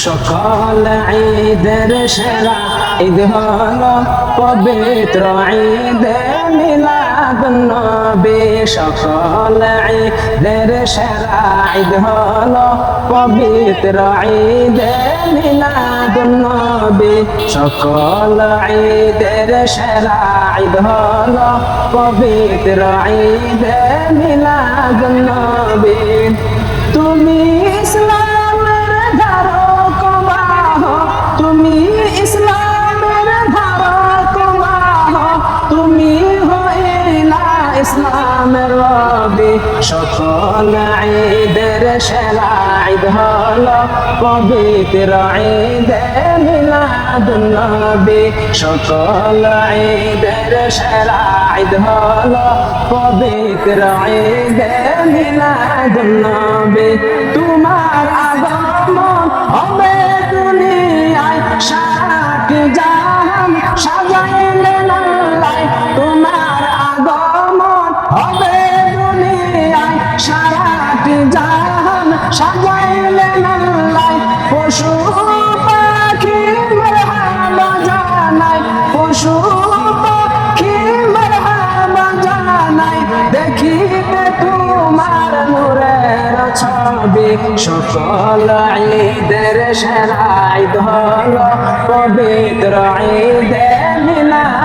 সকল ঈদের সেরা ঈদ হলো পবিত্র ঈদে মিলাদুন্নবী। সকল ঈদের সেরা ঈদ হলো পবিত্র ঈদে মিলাদুন্নবী। সকল ঈদের সেরা ঈদ হলো পবিত্র ঈদে মিলাদুন্নবী। তুমি ইসলামের ধারক বাহ, তুমি ইসলামের ধারক বাহ, তুমি হইলা ইসলামের রবি। সকল ঈদের সেরা ঈদ হলো পবিত্র ঈদে মিলাদুন্নবী। সকল ঈদের সেরা ঈদ হলো পবিত্র ঈদে মিলাদুন্নবী। তোমার আগমন হবে দুনিয়ায়, সারাটি জাহান সাজাইলেন আল্লাহ। তোমার আগমন হবে দুনিয়ায়, সারাটি জাহান সাজাইলেন আল্লাহ। পশু পাখি মারহাবা জানাই, পশু পাখি মারহাবা জানাই, দেখিতে তোমার নূরের ছবি। সকল ঈদের সেরা ঈদ হলো পবিত্র ঈদে মিলাদ